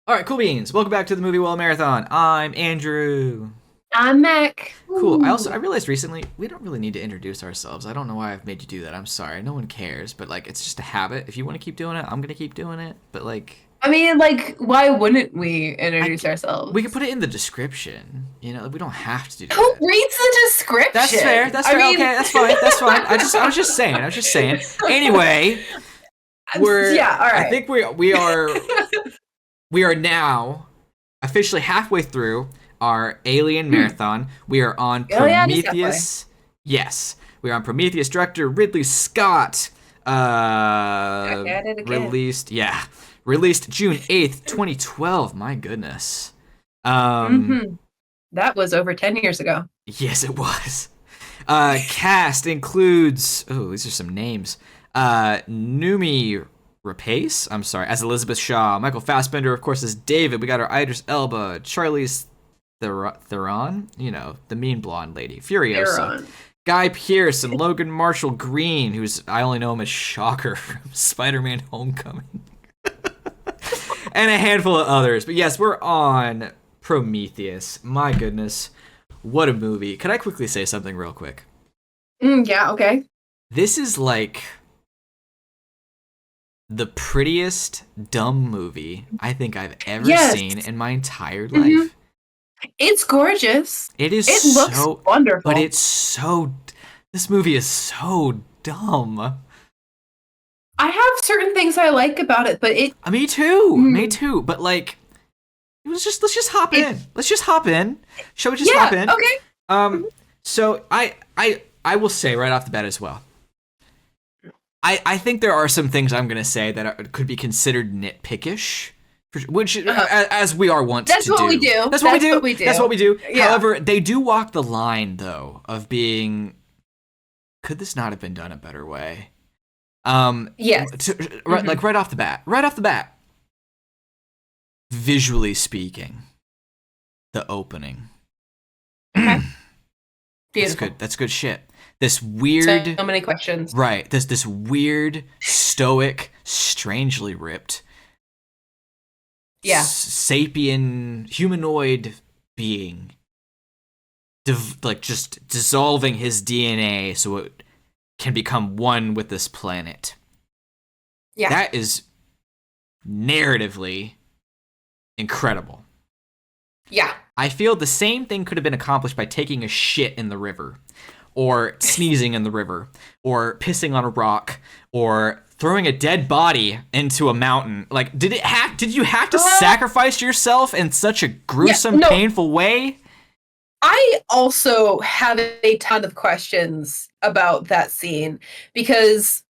All right, cool beans. Welcome back to the Movie Wall Marathon. I'm Andrew. I'm Mac. Cool. I Ooh. realized recently we don't really need to introduce ourselves. I don't know why I've made you do that. I'm sorry. No one cares, but like it's just a habit. If you want to keep doing it, I'm gonna keep doing it. But like I mean, like, why wouldn't we I introduce c- we can ourselves? put it in the description. We don't have to do Who it. reads the That's fair. description? That's I fair. mean, Okay, that's fine. That's fine. I was just saying. I was just saying. Anyway, yeah, all I right. think we are now officially halfway through our Alien Hmm. marathon. We are on Oh yeah, just halfway. Prometheus. Yes, we are on Prometheus. Director Ridley Scott. Back at it again. Released June 8th, 2012. My goodness. Um, Mm-hmm. That was over 10 years ago. yes, it was. Cast includes. Oh, these are some names. Numi Rapace, I'm sorry, as Elizabeth Shaw. Michael Fassbender, of course, as David. We got our Idris Elba, Charlize Theron, the mean blonde lady, They're Furiosa. on. Guy Pearce and Logan Marshall Green, who's I only know him as Shocker from Spider-Man: Homecoming, and a handful of others. But yes, we're on Prometheus. My goodness, what a movie! Could I quickly say something real quick? Yeah, okay. This is like the prettiest dumb movie I think I've ever Yes. seen in my entire Hmm. life. It's gorgeous. It is It looks so, but wonderful. it's so. This movie is so dumb. I have certain things I like about it, but Me too. Me mm, too. But like, let's just hop it, in. Let's just hop in. Shall we just hop yeah, in? okay. Um. So I will say right off the bat as well. I think there are some things I'm gonna say that could be considered nitpickish, which as we are wont That's to what we do. do. That's what we That's do. what we do. That's what we do. Yeah. However, they do walk the line though of being. Could this not have been done a better way? Yes. Hmm. Like right off the bat, visually speaking, the opening. Okay. That's Beautiful. good. That's good shit. This So weird, many questions. right? This weird, stoic, strangely ripped, Yeah. sapien humanoid being, like just dissolving his DNA so it can become one with this planet. Yeah. That is narratively incredible. Yeah. I feel the same thing could have been accomplished by taking a shit in the river, or sneezing in the river, or pissing on a rock, or throwing a dead body into a mountain. Like, did you have to Uh, sacrifice yourself in such a yeah. gruesome, No, painful way? I also have a ton of questions about that scene because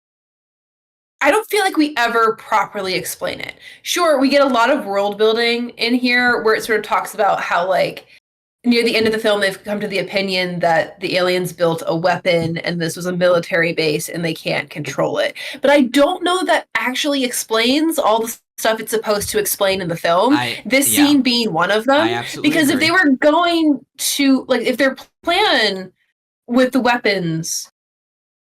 I don't feel like we ever properly explain it. Sure, we get a lot of world building in here where it sort of talks about how, like, near the end of the film, they've come to the opinion that the aliens built a weapon and this was a military base and they can't control it. But I don't know that actually explains all the stuff it's supposed to explain in the film, this Yeah, scene being one of I them. absolutely Because if they agree. were going to, like, if their plan with the weapons,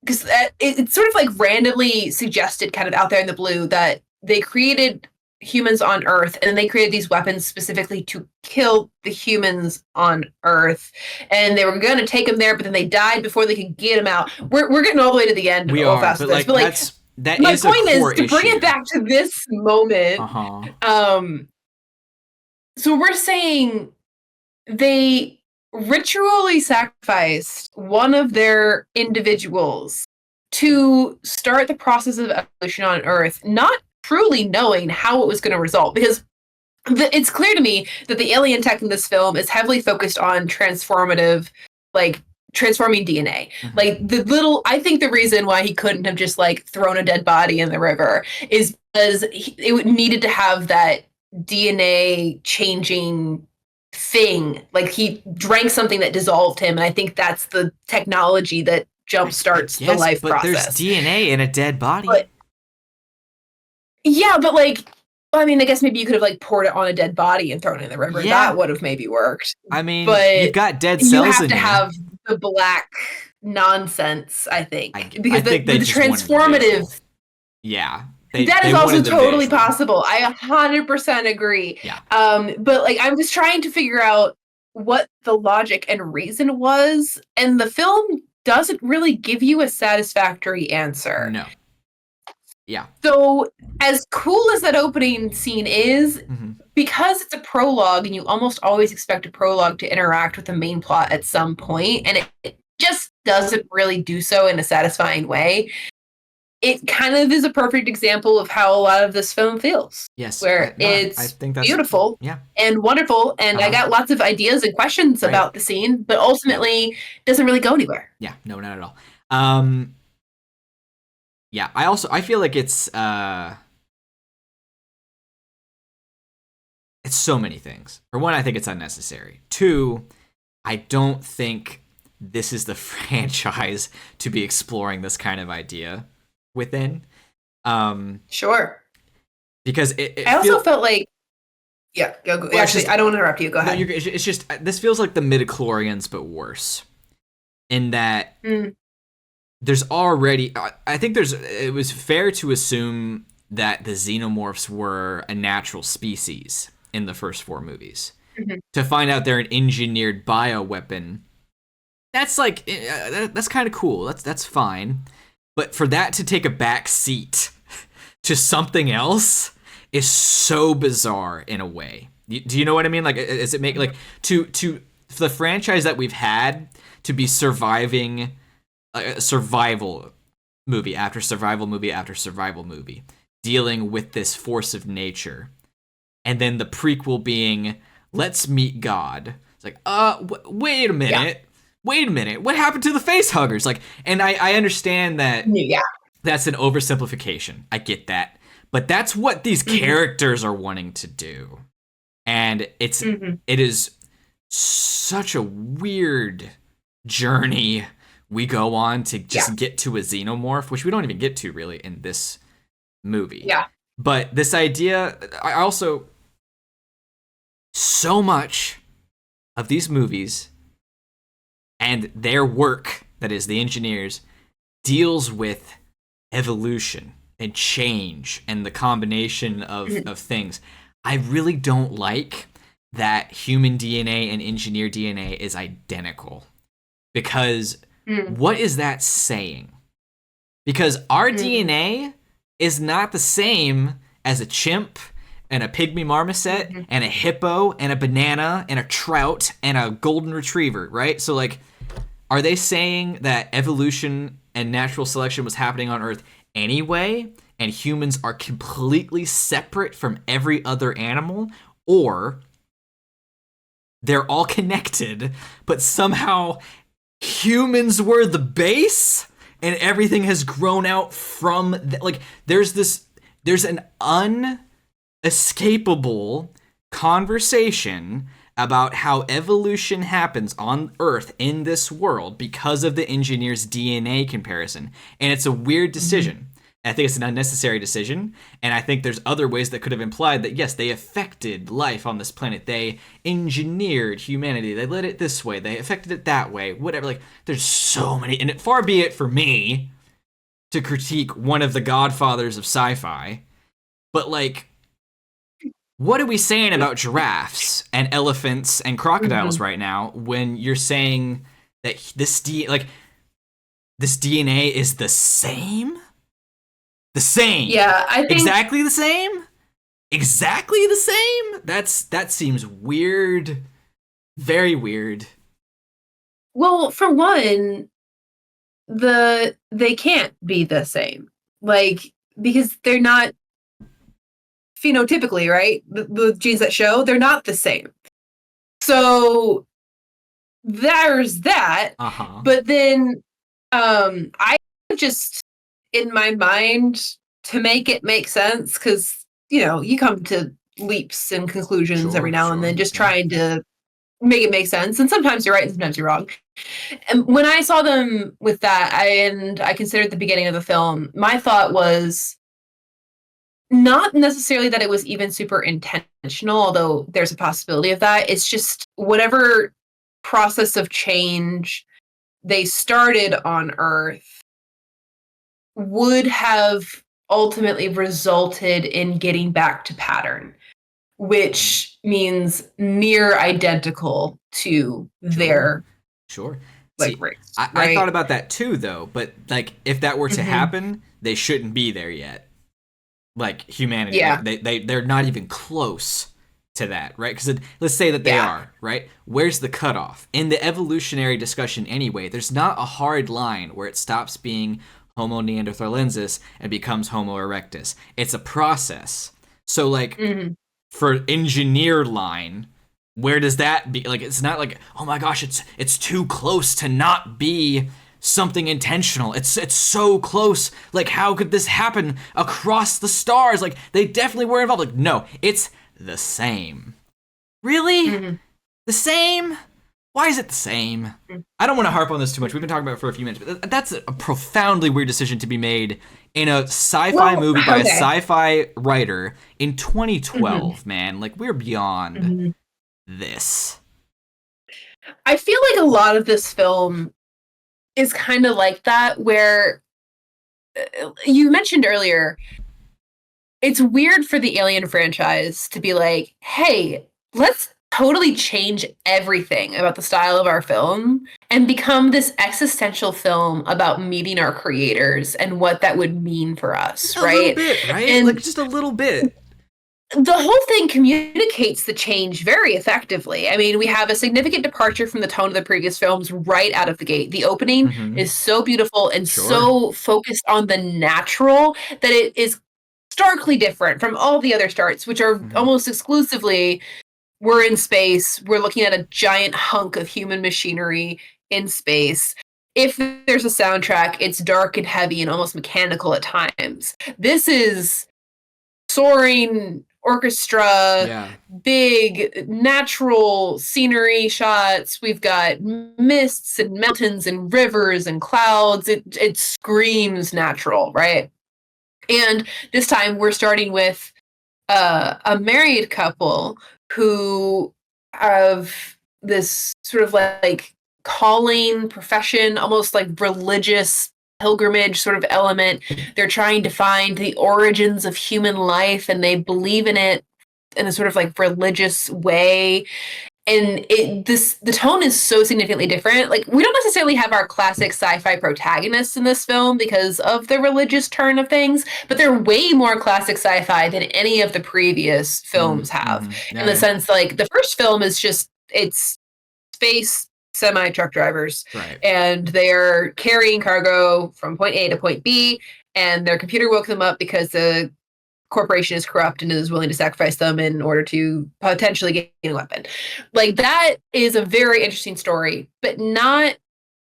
because it's sort of like randomly suggested kind of out there in the blue that they created humans on Earth and then they created these weapons specifically to kill the humans on Earth, and they were going to take them there, but then they died before they could get them out. We're getting all the way to the end We real are, fast but with this, like but like that my is a point is core to bring it issue. back to this Uh moment. huh. um so we're saying they ritually sacrificed one of their individuals to start the process of evolution on Earth, not truly knowing how it was going to result. Because it's clear to me that the alien tech in this film is heavily focused on transformative, like transforming DNA. Mm-hmm. Like I think the reason why he couldn't have just like thrown a dead body in the river is because it needed to have that DNA changing thing. Like he drank something that dissolved him, and I think that's the technology that I jumpstarts the guess, life but there's process. DNA in a dead body. But yeah, but like, I mean, I guess maybe you could have like poured it on a dead body and thrown it in the river. Yeah, That would have maybe worked. I mean, you've But got dead you cells have in to you. have the black nonsense, I think, I because think they the just wanted to be transformative. visual. Yeah, That is they also wanted the totally visual. possible. I 100% agree. Yeah. But like, I'm just trying to figure out what the logic and reason was, and the film doesn't really give you a satisfactory answer. No. Yeah. So, as cool as that opening scene is, because it's a prologue and you almost always expect a prologue to interact with the main plot at some point, and it just doesn't really do so in a satisfying way. It kind of is a perfect example of how a lot of this film feels. Yes. Where I it's think that's beautiful and wonderful, and I got lots of ideas and questions about the scene, but ultimately doesn't really go anywhere. Yeah, no, not at all. Yeah, I feel like it's so many things. For one, I think it's unnecessary. Two, I don't think this is the franchise to be exploring this kind of idea within. Sure. Because I also felt like, yeah, go. Well, actually, just, I don't want to interrupt you. Go ahead. No, it's just, this feels like the midichlorians, but worse. In that there's already, I think it was fair to assume that the xenomorphs were a natural species in the first 4 movies. To find out they're an engineered bioweapon, that's like, that's kind of cool. That's fine. But for that to take a back seat to something else is so bizarre in a way. Do you know what I mean? Like, does it make, like, to for the franchise that we've had to be surviving a survival movie after survival movie after survival movie, dealing with this force of nature, and then the prequel being, let's meet God. It's like, wait a minute. Wait a minute. What happened to the face huggers? Like, and I understand that that's an oversimplification. I get that. But that's what these characters are wanting to do. And it is such a weird journey we go on to just get to a xenomorph, which we don't even get to really in this movie. Yeah. But this idea, I also, so much of these movies and their work, that is the engineers, deals with evolution and change and the combination of things. I really don't like that human DNA and engineered DNA is identical. Because what is that saying? Because our DNA is not the same as a chimp and a pygmy marmoset and a hippo and a banana and a trout and a golden retriever, right? So, like, are they saying that evolution and natural selection was happening on Earth anyway, and humans are completely separate from every other animal? Or they're all connected, but somehow humans were the base and everything has grown out from like, there's an unescapable conversation about how evolution happens on Earth in this world because of the engineer's DNA comparison. And it's a weird decision. I think it's an unnecessary decision, and I think there's other ways that could have implied that, yes, they affected life on this planet. They engineered humanity. They led it this way. They affected it that way. Whatever. Like, there's so many, and far be it for me to critique one of the godfathers of sci-fi, but, like, what are we saying about giraffes and elephants and crocodiles right now when you're saying that this DNA is the same? The same. Yeah, I think exactly the same. Exactly the same. That seems weird. Very weird. Well, for one, they can't be the same. Like, because they're not phenotypically, right? The genes that show, they're not the same. So there's that. But then I just, in my mind, to make it make sense, because, you know, you come to leaps and conclusions every now and then, just trying to make it make sense. And sometimes you're right and sometimes you're wrong. And when I saw them with that, I considered the beginning of the film, my thought was not necessarily that it was even super intentional, although there's a possibility of that. It's just whatever process of change they started on Earth would have ultimately resulted in getting back to pattern, which means near identical to Sure. their Sure. like See, race, I thought right? about that too, though. But like, if that were to Hmm. happen, they shouldn't be there yet. Like humanity, like Yeah, they're not even close to that, right? Because let's say that they yeah. are, right? Where's the cutoff in the evolutionary discussion anyway? There's not a hard line where it stops being Homo neanderthalensis and becomes Homo erectus. It's a process. So like Hmm. for engineer line, where does that be? Like it's not like, oh my gosh, it's too close to not be something intentional. It's so close. Like how could this happen across the stars? Like they definitely were involved. Like no, it's the same. Really? Hmm. The same? Why is it the same? I don't want to harp on this too much. We've been talking about it for a few minutes, but that's a profoundly weird decision to be made in a sci-fi Well, movie by a okay. sci-fi writer in Hmm. 2012, man. Like we're beyond Hmm. this. I feel like a lot of this film is kind of like that, where you mentioned earlier, it's weird for the Alien franchise to be like, hey, let's totally change everything about the style of our film and become this existential film about meeting our creators and what that would mean for us, A little right? bit, right? Like And just a little bit. the whole thing communicates the change very effectively. I mean, we have a significant departure from the tone of the previous films right out of the gate. The opening Mm-hmm. is so beautiful and Sure. so focused on the natural that it is starkly different from all the other starts, which are Mm-hmm. almost exclusively we're in space, we're looking at a giant hunk of human machinery in space. If there's a soundtrack, it's dark and heavy and almost mechanical at times. This is soaring orchestra, Yeah. big natural scenery shots. We've got mists and mountains and rivers and clouds. It screams natural, right? And this time we're starting with a married couple who have this sort of like calling profession, almost like religious pilgrimage sort of element. They're trying to find the origins of human life and they believe in it in a sort of like religious way. And the tone is so significantly different. Like we don't necessarily have our classic sci-fi protagonists in this film because of the religious turn of things, but they're way more classic sci-fi than any of the previous films have. Mm-hmm. In Yeah, the yeah. sense, like the first film is just it's space semi truck drivers, Right. and they're carrying cargo from point A to point B, and their computer woke them up because the corporation is corrupt and is willing to sacrifice them in order to potentially gain a weapon. Like that is a very interesting story, but not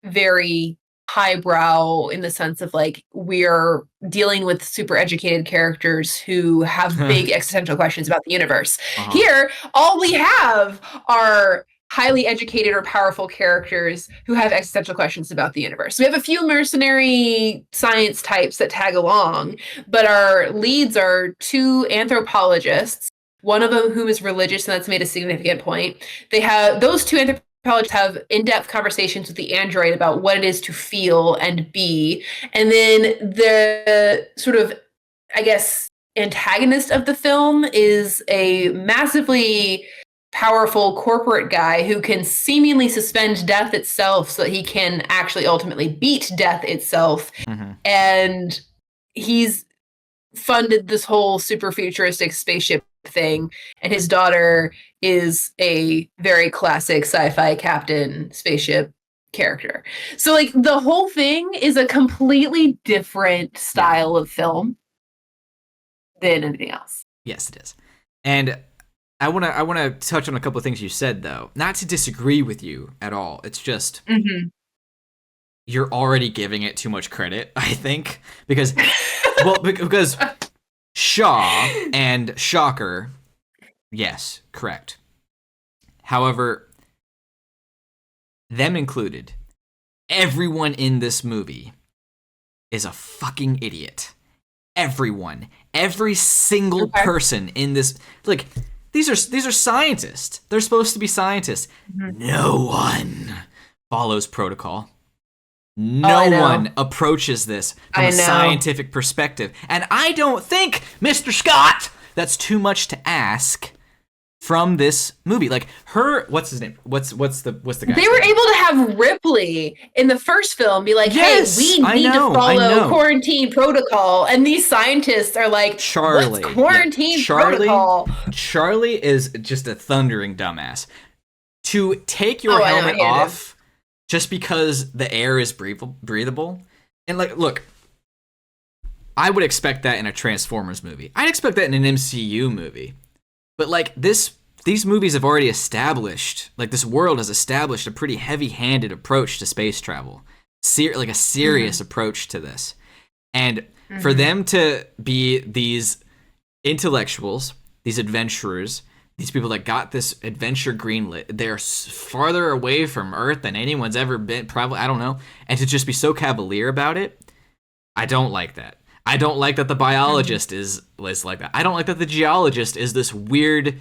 very highbrow in the sense of like we're dealing with super educated characters who have big existential questions about the universe. Uh-huh. Here, all we have are highly educated or powerful characters who have existential questions about the universe. We have a few mercenary science types that tag along, but our leads are two anthropologists, one of them whom is religious, and that's made a significant point. They have those two anthropologists have in-depth conversations with the android about what it is to feel and be, and then the sort of, I guess, antagonist of the film is a massively powerful corporate guy who can seemingly suspend death itself so that he can actually ultimately beat death itself. Mm-hmm. And he's funded this whole super futuristic spaceship thing. And his daughter is a very classic sci-fi captain spaceship character. So like the whole thing is a completely different Yeah. style of film than anything else. Yes, it is. And I wanna touch on a couple of things you said though. Not to disagree with you at all. It's just Mm-hmm. you're already giving it too much credit, I think. Because Shaw and Shocker, yes, correct. However, them included, everyone in this movie is a fucking idiot. Everyone, every single Okay. person in this, like, these are scientists. They're supposed to be scientists. Mm-hmm. No one follows protocol. No one approaches this from a scientific perspective. And I don't think, Mr. Scott, that's too much to ask from this movie. Like what's his name? What's the guy's name? They were able to have Ripley in the first film be like, yes, hey, we need to follow quarantine protocol. And these scientists are like, Charlie, what's quarantine protocol? Charlie is just a thundering dumbass. To take your helmet off just because the air is breathable. And like, look, I would expect that in a Transformers movie. I'd expect that in an MCU movie. But like these movies have already established, like this world has established a pretty heavy-handed approach to space travel. Like a serious approach to this. And for them to be these intellectuals, these adventurers, these people that got this adventure greenlit, they're farther away from Earth than anyone's ever been, probably, I don't know. And to just be so cavalier about it, I don't like that. I don't like that the biologist is like that. I don't like that the geologist is this weird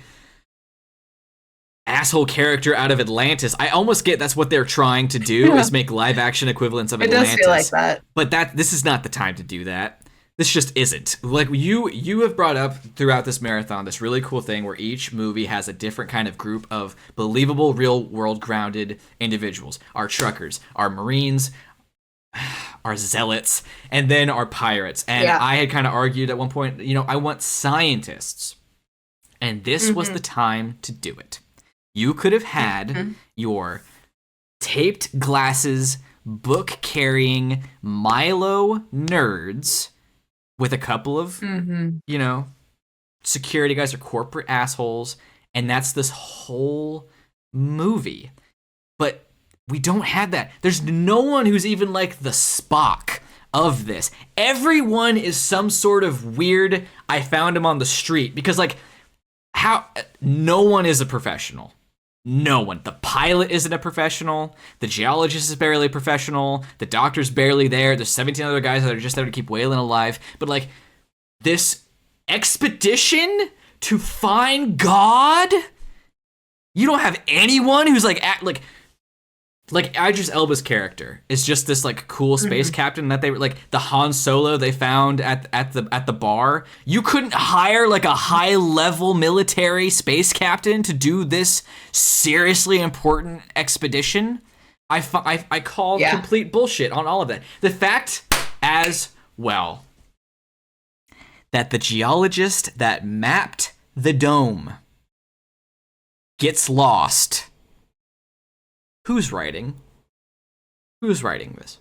asshole character out of Atlantis. I almost get that's what they're trying to do is make live action equivalents of Atlantis. It does feel like that. But this is not the time to do that. This just isn't. Like you have brought up throughout this marathon this really cool thing where each movie has a different kind of group of believable, real world grounded individuals. Our truckers, our Marines, our zealots, and then our pirates. And I had kind of argued at one point, I want scientists. And this was the time to do it. You could have had your taped glasses, book-carrying Milo nerds with a couple of, security guys or corporate assholes, and that's this whole movie. But we don't have that. There's no one who's even like the Spock of this. Everyone is some sort of weird, I found him on the street. Because no one is a professional. No one. The pilot isn't a professional. The geologist is barely a professional. The doctor's barely there. There's 17 other guys that are just there to keep Waylon alive. But like, this expedition to find God? You don't have anyone who's like Idris Elba's character is just this like cool space captain that they like the Han Solo they found at the bar. You couldn't hire like a high level military space captain to do this seriously important expedition. I call complete bullshit on all of that. The fact as well that the geologist that mapped the dome gets lost. Who's writing this?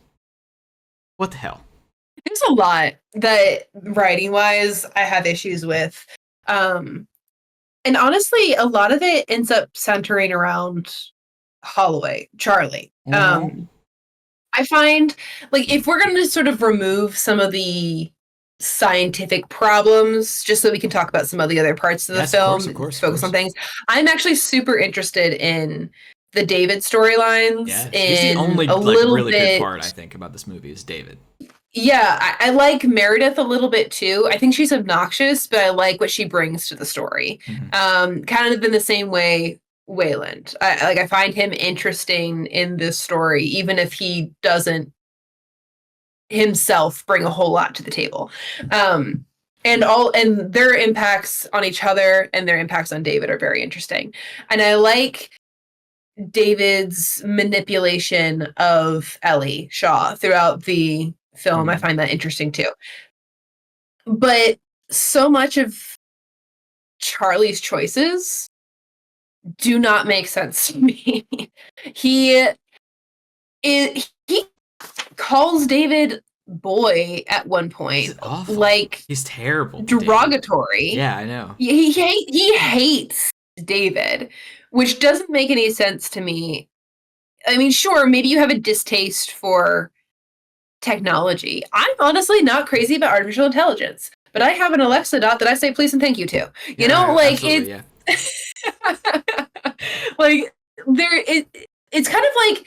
What the hell? There's a lot that writing-wise I have issues with. And honestly, a lot of it ends up centering around Charlie. I find, like, if we're going to sort of remove some of the scientific problems, just so we can talk about some of the other parts of the film, focus on things, I'm actually super interested in the David storylines. Yeah, he's the only really good part I think about this movie is David. Yeah, I like Meredith a little bit too. I think she's obnoxious, but I like what she brings to the story. Kind of in the same way Wayland. I find him interesting in this story, even if he doesn't himself bring a whole lot to the table. And their impacts on each other and their impacts on David are very interesting. And I like David's manipulation of Ellie Shaw throughout the film. I find that interesting too. But so much of Charlie's choices do not make sense to me. He calls David boy at one point. He's awful. Like, he's terrible. Derogatory. Yeah, I know. He hates David, which doesn't make any sense to me. I mean, sure, maybe you have a distaste for technology. I'm honestly not crazy about artificial intelligence, but I have an Alexa dot that I say please and thank you to. You know, like like it's kind of like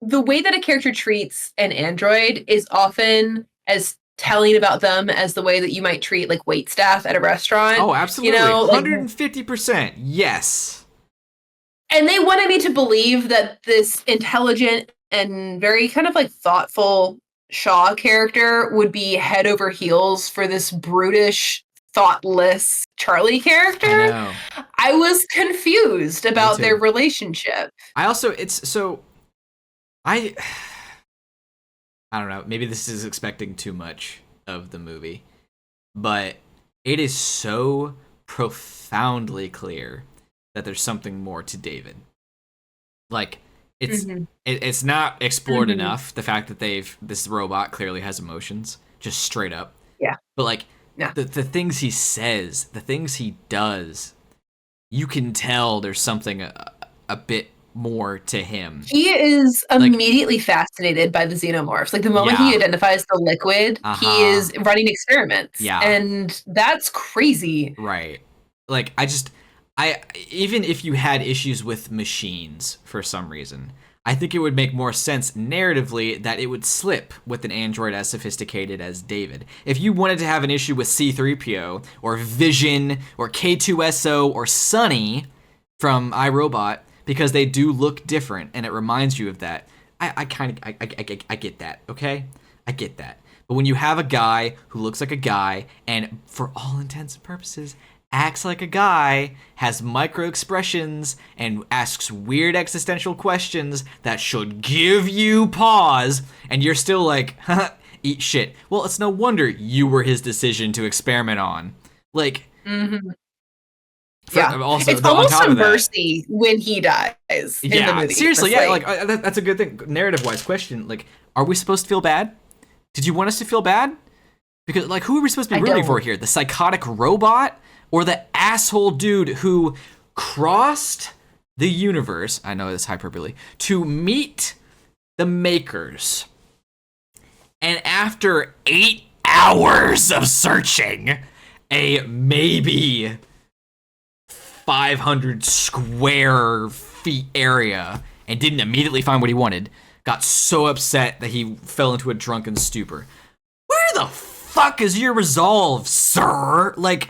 the way that a character treats an android is often as telling about them as the way that you might treat like wait staff at a restaurant. Oh, absolutely. 150%. Yes. And they wanted me to believe that this intelligent and very kind of like thoughtful Shaw character would be head over heels for this brutish, thoughtless Charlie character. I know. I was confused about their relationship. I also, it's so, I don't know, maybe this is expecting too much of the movie, but it is so profoundly clear that there's something more to David. Like, it's not explored enough, the fact that this robot clearly has emotions, just straight up. Yeah. But like, the things he says, the things he does, you can tell there's something a bit more to him. He is immediately fascinated by the xenomorphs. Like the moment he identifies the liquid, he is running experiments. Yeah. And that's crazy. Right. Like I even if you had issues with machines for some reason, I think it would make more sense narratively that it would slip with an android as sophisticated as David. If you wanted to have an issue with C-3PO or Vision or K2SO or Sonny from iRobot, because they do look different and it reminds you of that, I get that, okay? I get that. But when you have a guy who looks like a guy and for all intents and purposes acts like a guy, has micro expressions, and asks weird existential questions that should give you pause, and you're still like, eat shit. Well, it's no wonder you were his decision to experiment on. Like, Also, it's almost a mercy when he dies in the movie. Seriously, that's a good thing. Narrative-wise question, like, are we supposed to feel bad? Did you want us to feel bad? Because, like, who are we supposed to be rooting for here? The psychotic robot? Or the asshole dude who crossed the universe, I know it's hyperbole, to meet the makers. And after 8 hours of searching a maybe 500 square feet area and didn't immediately find what he wanted, got so upset that he fell into a drunken stupor. Where the fuck is your resolve, sir? Like,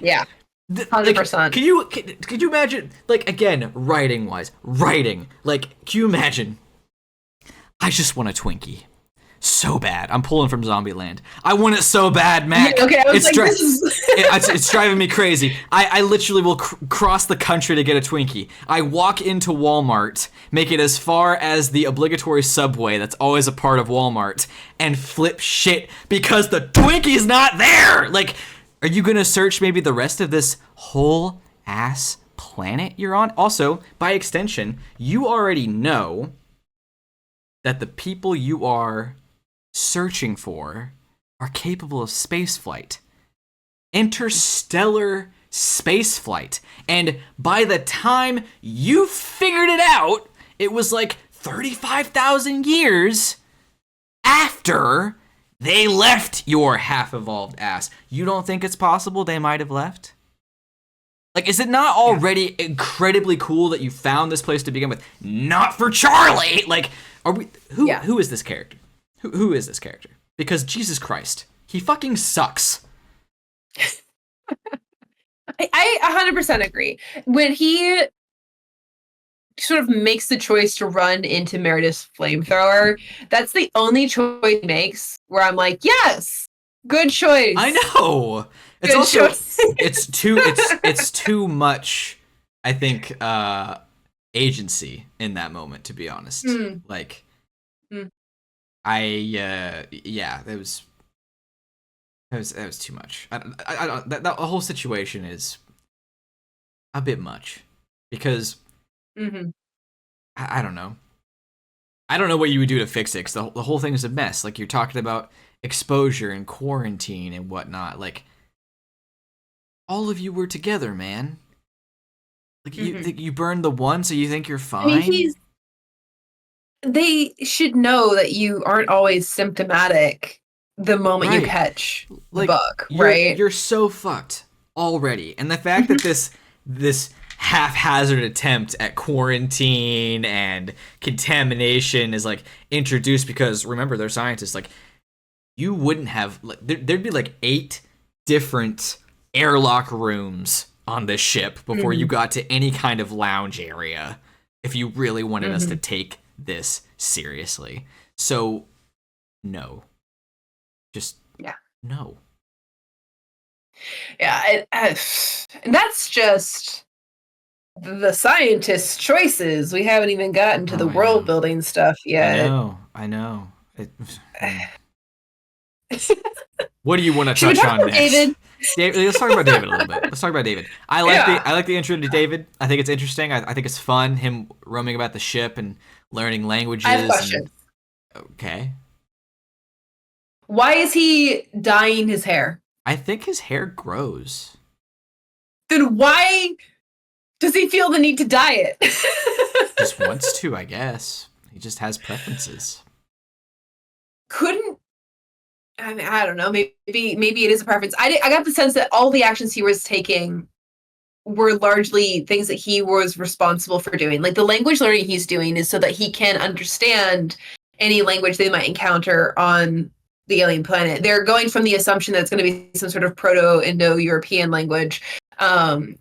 100%. Like, could you imagine, like, again, writing, like, can you imagine, I just want a Twinkie so bad. I'm pulling from Zombieland. I want it so bad, Mac. Yeah, okay, I was it's driving me crazy. I literally will cross the country to get a Twinkie. I walk into Walmart, make it as far as the obligatory Subway that's always a part of Walmart, and flip shit because the Twinkie's not there! Like, are you gonna search maybe the rest of this whole ass planet you're on? Also, by extension, you already know that the people you are searching for are capable of spaceflight. Interstellar spaceflight. And by the time you figured it out, it was like 35,000 years after they left your half-evolved ass. You don't think it's possible they might have left? Like, is it not already incredibly cool that you found this place to begin with? Not for Charlie! Like, are we... Who is this character? Who is this character? Because, Jesus Christ, he fucking sucks. I 100% agree. When he sort of makes the choice to run into Meredith's flamethrower, that's the only choice he makes where I'm like, yes, good choice. I know. It's good also choice. it's too much, I think, agency in that moment, to be honest. Like, that was too much. I don't, that whole situation is a bit much because I don't know. I don't know what you would do to fix it, 'cause the whole thing is a mess. Like, you're talking about exposure and quarantine and whatnot. Like, all of you were together, man. Like, you burned the one, so you think you're fine? I mean, they should know that you aren't always symptomatic the moment you catch the bug, right? You're so fucked already. And the fact that this haphazard attempt at quarantine and contamination is, like, introduced because, remember, they're scientists. Like, you wouldn't have... Like, there'd be, like, 8 different airlock rooms on this ship before you got to any kind of lounge area if you really wanted us to take this seriously. So, no. Just Yeah. no. Yeah, and that's just the scientists' choices. We haven't even gotten to Oh, the I know. world building stuff I yet. know. I know. What do you want to Should we touch talk on about next? David? David, let's talk about David a little bit. Let's talk about David. Yeah, I like the intro to David. I think it's interesting. I think it's fun him roaming about the ship and learning I have languages and questions. okay. Why is he dyeing his hair? I think his hair grows. Then why does he feel the need to dye it? Just wants to, I guess. He just has preferences. Couldn't I mean, I don't know. Maybe it is a preference. I got the sense that all the actions he was taking were largely things that he was responsible for doing. Like the language learning he's doing is so that he can understand any language they might encounter on the alien planet. They're going from the assumption that it's going to be some sort of Proto-Indo-European language, and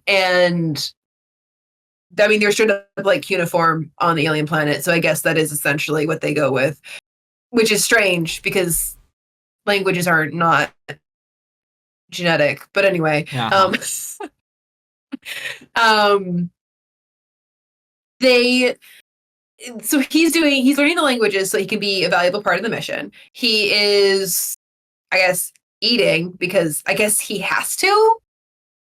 I mean they're straight up like cuneiform on the alien planet. So I guess that is essentially what they go with, which is strange because languages are not genetic. But anyway, Uh-huh. um, they so he's learning the languages so he can be a valuable part of the mission. He is, I guess, eating because I guess he has to.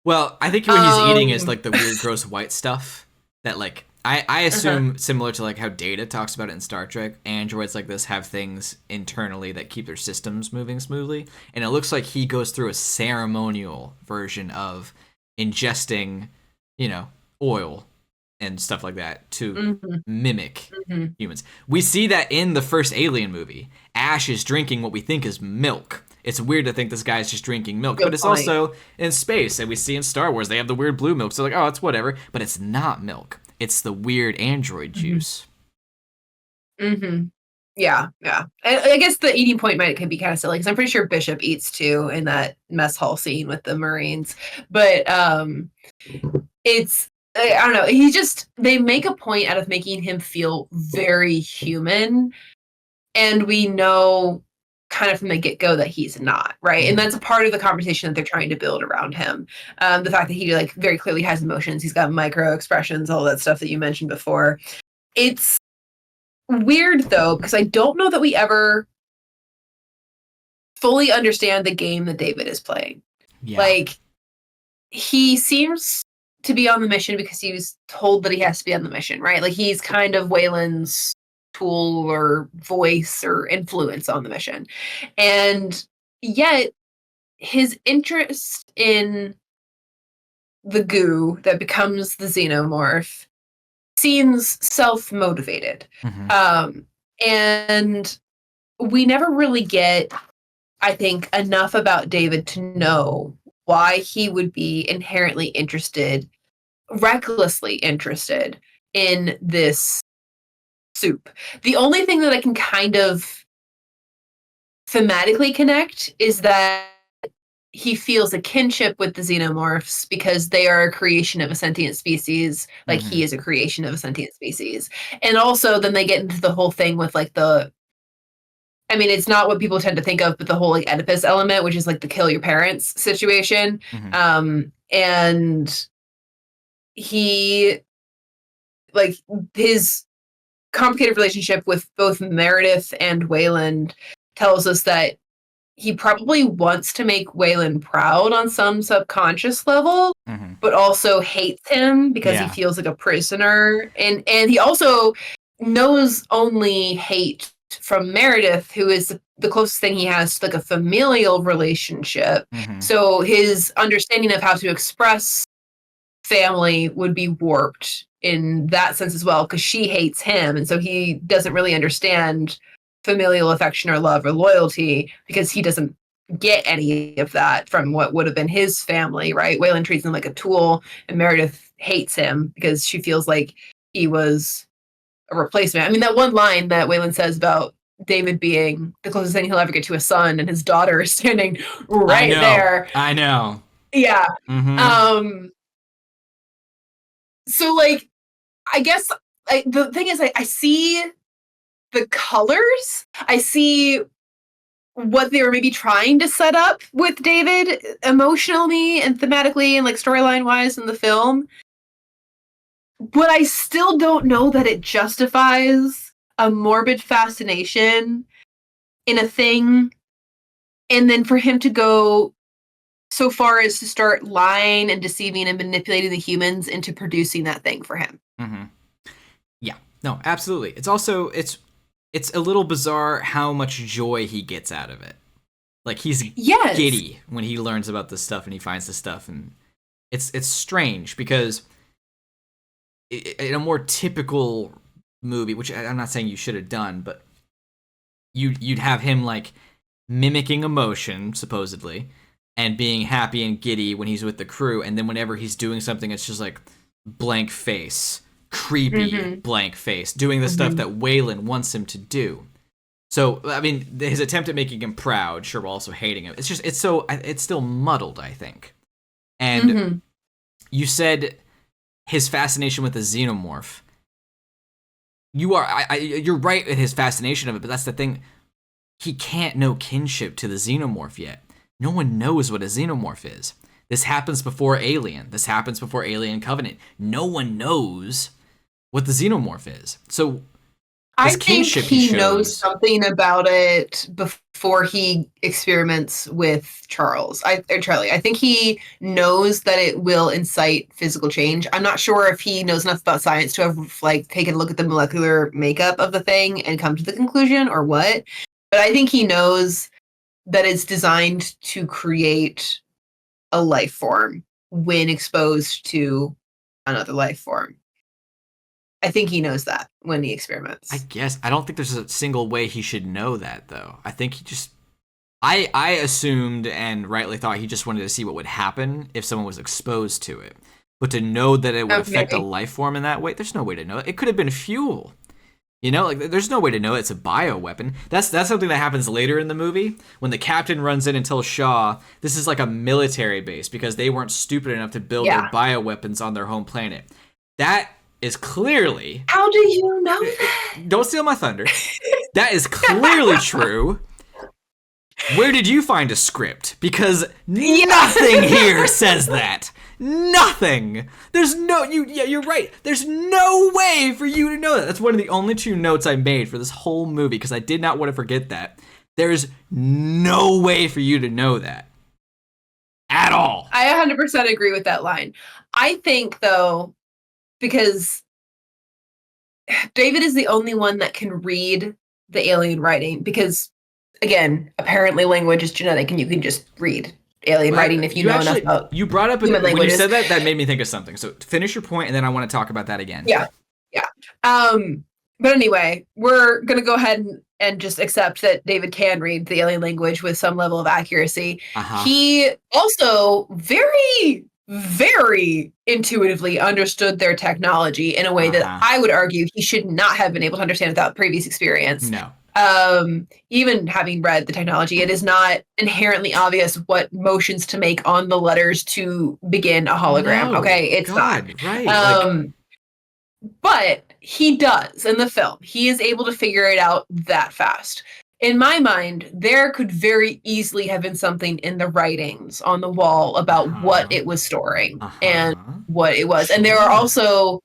Well, I think what he's eating is Um, like the weird, gross white stuff that, like, I uh-huh. assume similar to like how Data talks about it in Star Trek. Androids like this have things internally that keep their systems moving smoothly, and it looks like he goes through a ceremonial version of ingesting, you know, oil and stuff like that to Mhm, mimic mhm. humans. We see that in the first Alien movie. Ash is drinking what we think is milk. It's weird to think this guy's just drinking milk, but Good it's point. also in space, and we see in Star Wars they have the weird blue milk. So like, oh, it's whatever, but it's not milk. It's the weird android Hmm. juice. Hmm. Yeah, yeah. And I guess the eating point might can be kind of silly because I'm pretty sure Bishop eats too in that mess hall scene with the Marines. But it's I don't know. He just they make a point out of making him feel very human, and we know kind of from the get-go that he's not, right? And Mm-hmm. that's a part of the conversation that they're trying to build around him. The fact that he like very clearly has emotions, he's got micro expressions, all that stuff that you mentioned before. It's weird though because I don't know that we ever fully understand the game that David is playing. Yeah. Like he seems to be on the mission because he was told that he has to be on the mission, right? Like he's kind of Wayland's tool or voice or influence on the mission. And yet his interest in the goo that becomes the xenomorph seems self-motivated. Mm-hmm. Um, and we never really get, I think, enough about David to know why he would be inherently interested, recklessly interested in this soup. The only thing that I can kind of thematically connect is that he feels a kinship with the xenomorphs because they are a creation of a sentient species, like Mm-hmm. he is a creation of a sentient species. And also then they get into the whole thing with like the I mean, it's not what people tend to think of, but the whole like Oedipus element, which is like the kill your parents situation. Mm-hmm. And he like his complicated relationship with both Meredith and Wayland tells us that he probably wants to make Wayland proud on some subconscious level, Mm-hmm. but also hates him because he Yeah. feels like a prisoner. And he also knows only hate from Meredith, who is the closest thing he has to like a familial relationship. Mm-hmm. So his understanding of how to express family would be warped in that sense as well because she hates him and so he doesn't really understand familial affection or love or loyalty because he doesn't get any of that from what would have been his family, right? Wayland treats him like a tool and Meredith hates him because she feels like he was a replacement. I mean, that one line that Wayland says about David being the closest thing he'll ever get to a son and his daughter is standing I right know. there. I know. Yeah. Mm-hmm. Um so like I guess the thing is, I see the colors. I see what they were maybe trying to set up with David emotionally and thematically and like storyline wise in the film. But I still don't know that it justifies a morbid fascination in a thing, and then for him to go so far as to start lying and deceiving and manipulating the humans into producing that thing for him. Mm-hmm. Yeah, no, absolutely. It's also it's a little bizarre how much joy he gets out of it. Like he's giddy when he learns about this stuff and he finds this stuff, and it's strange because in a more typical movie, which I'm not saying you should have done, but you'd have him like mimicking emotion supposedly and being happy and giddy when he's with the crew, and then whenever he's doing something it's just like blank face, creepy blank face, doing the stuff that Waylon wants him to do. So I mean his attempt at making him proud, sure, while also hating him, it's still muddled, I think. And you said his fascination with the xenomorph. You're right in his fascination of it, but that's the thing. He can't know kinship to the xenomorph yet. No one knows what a xenomorph is. This happens before Alien. This happens before Alien Covenant. No one knows what the xenomorph is. So I think he knows something about it before he experiments with Charlie. I think he knows that it will incite physical change. I'm not sure if he knows enough about science to have like taken a look at the molecular makeup of the thing and come to the conclusion or what. But I think he knows that it's designed to create a life form when exposed to another life form. I think he knows that when he experiments. I guess. I don't think there's a single way he should know that, though. I think he just... I assumed and rightly thought he just wanted to see what would happen if someone was exposed to it. But to know that it would affect a life form in that way, there's no way to know. It could have been fuel. You know, like there's no way to know it's a bioweapon. That's something that happens later in the movie when the captain runs in and tells Shaw this is like a military base because they weren't stupid enough to build their bioweapons on their home planet. That is clearly... How do you know that? Don't steal my thunder. That is clearly true. Where did you find a script? Because nothing here says that. Nothing. There's no... you're right. There's no way for you to know that. That's one of the only two notes I made for this whole movie because I did not want to forget that. There's no way for you to know that. At all. I 100% agree with that line. I think, though, because David is the only one that can read the alien writing because, again, apparently language is genetic and you can just read alien writing if you know enough about you brought up when you said that made me think of something. So finish your point and then I want to talk about that again. Yeah. But anyway, we're going to go ahead and just accept that David can read the alien language with some level of accuracy. He also very, very intuitively understood their technology in a way that I would argue he should not have been able to understand without previous experience. No. Even having read the technology, it is not inherently obvious what motions to make on the letters to begin a hologram. It's not. Right. But he does in the film. He is able to figure it out that fast. In my mind, there could very easily have been something in the writings on the wall about what it was storing and what it was. And there are also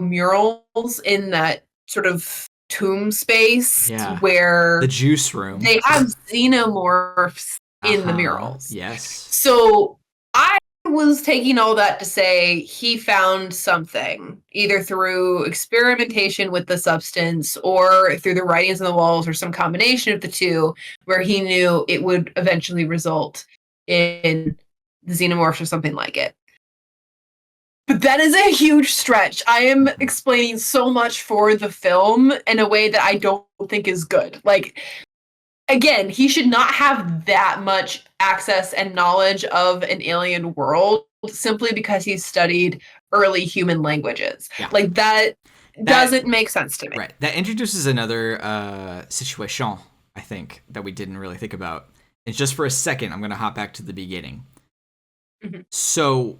murals in that sort of tomb space where the juice room. They have xenomorphs in the murals. Yes. So I was taking all that to say he found something either through experimentation with the substance or through the writings on the walls or some combination of the two where he knew it would eventually result in the xenomorphs or something like it. But that is a huge stretch. I am explaining so much for the film in a way that I don't think is good. Like, again, he should not have that much access and knowledge of an alien world simply because he's studied early human languages. Yeah. Like, that doesn't make sense to me. Right. That introduces another situation, I think, that we didn't really think about. And just for a second, I'm going to hop back to the beginning. So...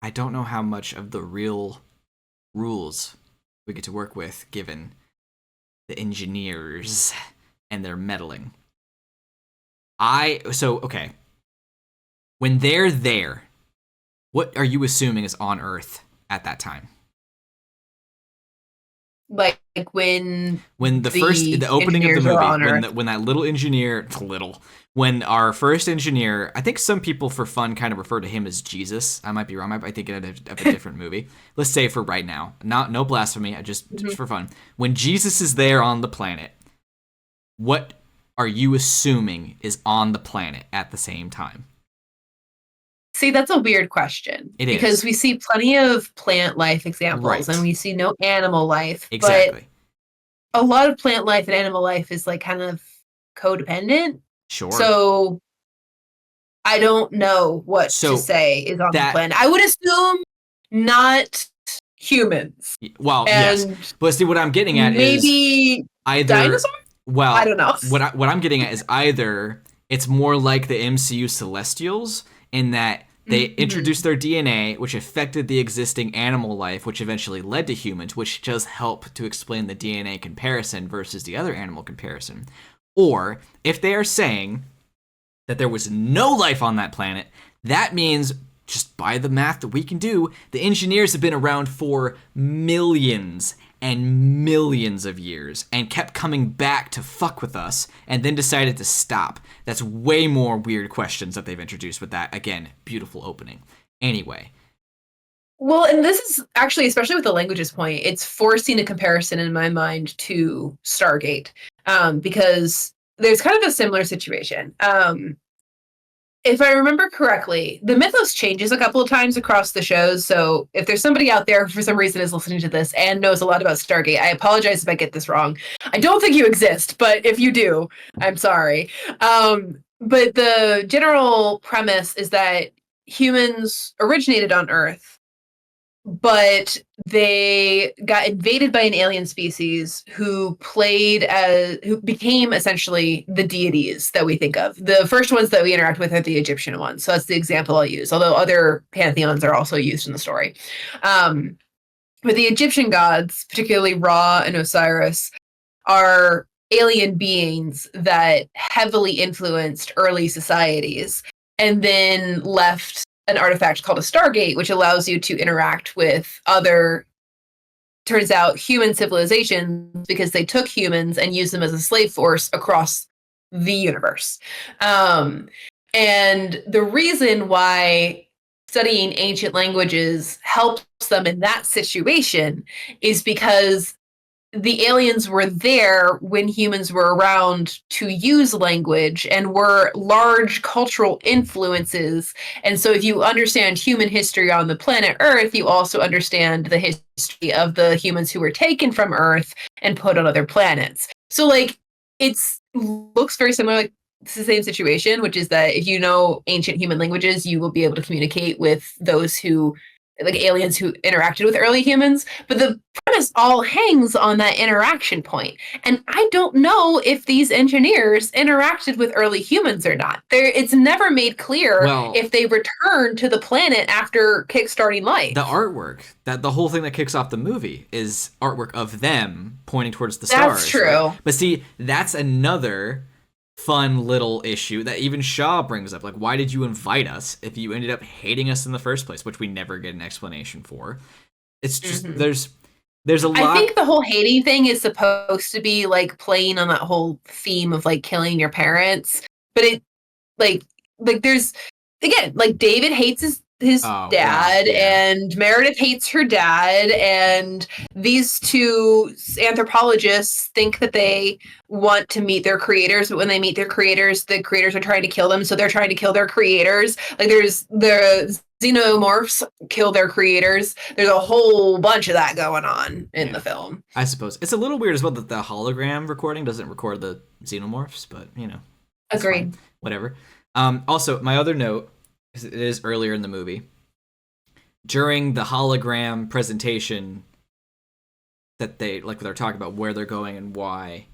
I don't know how much of the real rules we get to work with, given the engineers and their meddling. Okay. When they're there, what are you assuming is on Earth at that time? Like when The opening of the engineers are movie, on Earth. when that when our first engineer, I think some people for fun kind of refer to him as Jesus. I might be wrong. I might think of a different movie. Let's say for right now, no blasphemy. Just for fun. When Jesus is there on the planet, what are you assuming is on the planet at the same time? See, that's a weird question. It because is. we see plenty of plant life examples and Right. we see no animal life. But Exactly. a lot of plant life and animal life is like kind of codependent. Sure. So I don't know what to So say is on the that planet. I would assume not humans. well, yes. And But see, what I'm getting at is maybe either dinosaurs? I well, don't know. what I'm getting at is either it's more like the MCU Celestials in that they introduced their DNA, which affected the existing animal life, which eventually led to humans, which does help to explain the DNA comparison versus the other animal comparison. Or if they are saying that there was no life on that planet, that means, just by the math that we can do, the engineers have been around for millions and millions of years and kept coming back to fuck with us and then decided to stop. That's way more weird questions that they've introduced with that. Again, beautiful opening. Anyway. Well, and this is actually, especially with the languages point, it's forcing a comparison in my mind to Stargate, because there's kind of a similar situation. If I remember correctly, the mythos changes a couple of times across the shows. So if there's somebody out there who for some reason is listening to this and knows a lot about Stargate, I apologize if I get this wrong. I don't think you exist, but if you do, I'm sorry. But the general premise is that humans originated on Earth, but they got invaded by an alien species who became essentially the deities that we think of. The first ones that we interact with are the Egyptian ones. So that's the example I'll use, although other pantheons are also used in the story. But the Egyptian gods, particularly Ra and Osiris, are alien beings that heavily influenced early societies and then left an artifact called a Stargate, which allows you to interact with other, turns out, human civilizations because they took humans and used them as a slave force across the universe. And the reason why studying ancient languages helps them in that situation is because the aliens were there when humans were around to use language and were large cultural influences. And so if you understand human history on the planet Earth, you also understand the history of the humans who were taken from Earth and put on other planets. So like it's looks very similar, like it's the same situation, which is that if you know ancient human languages, you will be able to communicate with those who, like aliens who interacted with early humans. But the premise all hangs on that interaction point. And I don't know if these engineers interacted with early humans or not. It's never made clear if they returned to the planet after kickstarting life. The artwork, that the whole thing that kicks off the movie is artwork of them pointing towards the stars. That's true. Right? But see, that's another fun little issue that even Shaw brings up. Like, why did you invite us if you ended up hating us in the first place, which we never get an explanation for. It's just there's a lot. I think the whole hating thing is supposed to be like playing on that whole theme of like killing your parents, but it like there's, again, like David hates his dad, and Meredith hates her dad, and these two anthropologists think that they want to meet their creators, but when they meet their creators, the creators are trying to kill them, so they're trying to kill their creators. Like there's the xenomorphs kill their creators. There's a whole bunch of that going on in the film. I suppose it's a little weird as well that the hologram recording doesn't record the xenomorphs, but you know, agreed. Whatever. Also, my other note, because it is earlier in the movie, during the hologram presentation that they're talking about where they're going and why,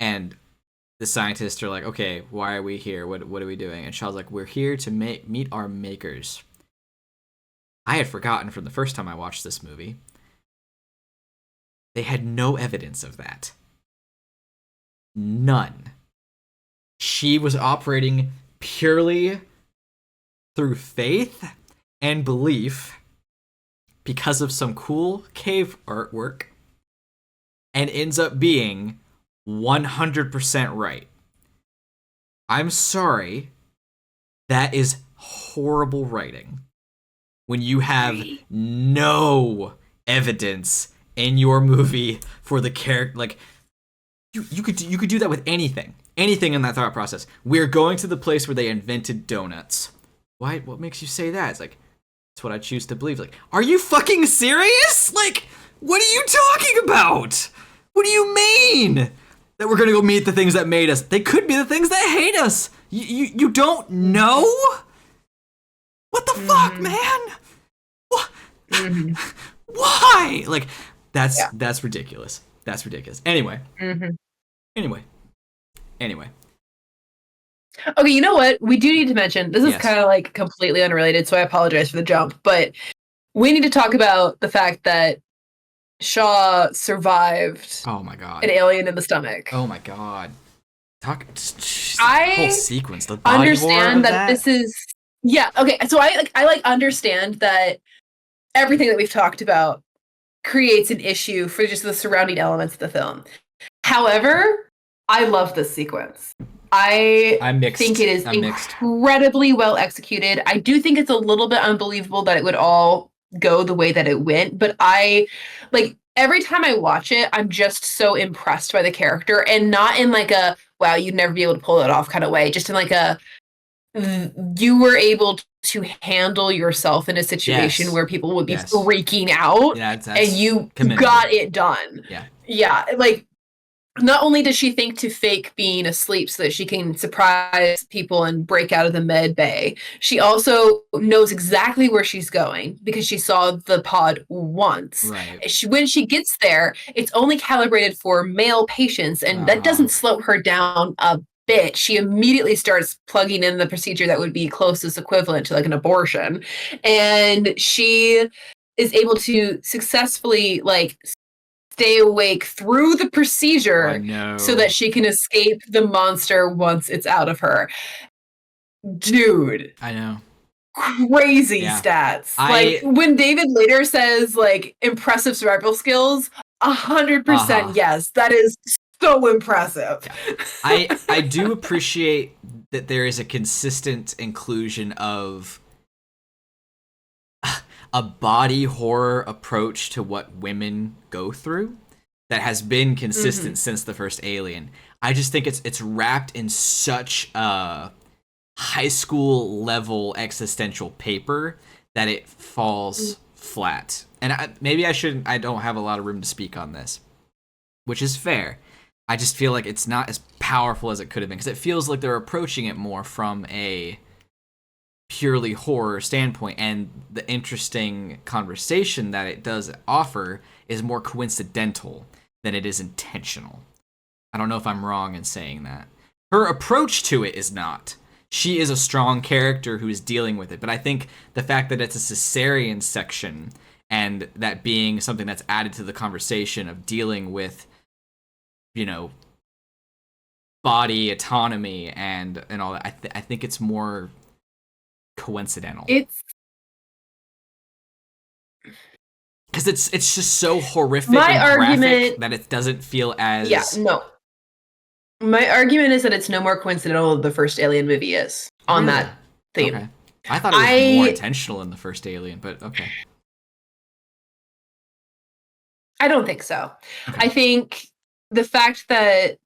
and the scientists are like, okay, why are we here? What are we doing? And Shaw's like, we're here to meet our makers. I had forgotten from the first time I watched this movie They had no evidence of that. None. She was operating purely through faith and belief because of some cool cave artwork and ends up being 100% right. I'm sorry. That is horrible writing. When you have no evidence in your movie for the character, like you could do that with anything in that thought process. We're going to the place where they invented donuts. Why? What makes you say that? It's like, it's what I choose to believe. Like, are you fucking serious? Like, what are you talking about? What do you mean that we're gonna go meet the things that made us? They could be the things that hate us. You don't know? What the fuck, man? What? Why? Like, that's ridiculous. That's ridiculous. Anyway. Anyway. Okay, you know what? We do need to mention, this is kind of like completely unrelated, so I apologize for the jump, but we need to talk about the fact that Shaw survived Oh my god. an alien in the stomach. Oh my god. The I whole sequence, the body understand that this is okay, so I understand that everything that we've talked about creates an issue for just the surrounding elements of the film. However, I love this sequence. I'm mixed. Think it is incredibly well executed. I do think it's a little bit unbelievable that it would all go the way that it went, but every time I watch it, I'm just so impressed by the character, and not in like a wow, you'd never be able to pull it off kind of way, just in like a you were able to handle yourself in a situation where people would be freaking out, that's and you got it done. Yeah, like, not only does she think to fake being asleep so that she can surprise people and break out of the med bay, she also knows exactly where she's going because she saw the pod once. Right. When she gets there, it's only calibrated for male patients, and that doesn't slow her down a bit. She immediately starts plugging in the procedure that would be closest equivalent to like an abortion, and she is able to successfully stay awake through the procedure so that she can escape the monster once it's out of her. Dude. I know. Crazy stats. When David later says impressive survival skills, 100% yes. That is so impressive. Yeah. I do appreciate that there is a consistent inclusion of a body horror approach to what women go through that has been consistent since the first Alien. I just think it's wrapped in such a high school level existential paper that it falls flat. And I don't have a lot of room to speak on this, which is fair. I just feel like it's not as powerful as it could have been because it feels like they're approaching it more from a purely horror standpoint, and the interesting conversation that it does offer is more coincidental than it is intentional. I don't know if I'm wrong in saying that. Her approach to it is not. She is a strong character who is dealing with it, but I think the fact that it's a cesarean section and that being something that's added to the conversation of dealing with, body autonomy and all that, I think it's more coincidental. Because it's just so horrific and graphic that it doesn't feel as My argument is that it's no more coincidental than the first Alien movie is on that theme. Okay. I thought it was more intentional in the first Alien, but okay. I don't think so. Okay. I think the fact that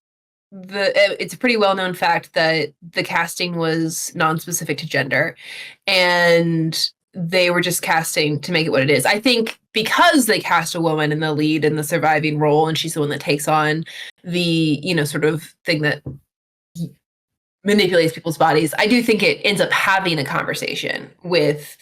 it's a pretty well-known fact that the casting was non-specific to gender, and they were just casting to make it what it is. I think because they cast a woman in the lead in the surviving role, and she's the one that takes on the, sort of thing that manipulates people's bodies, I do think it ends up having a conversation with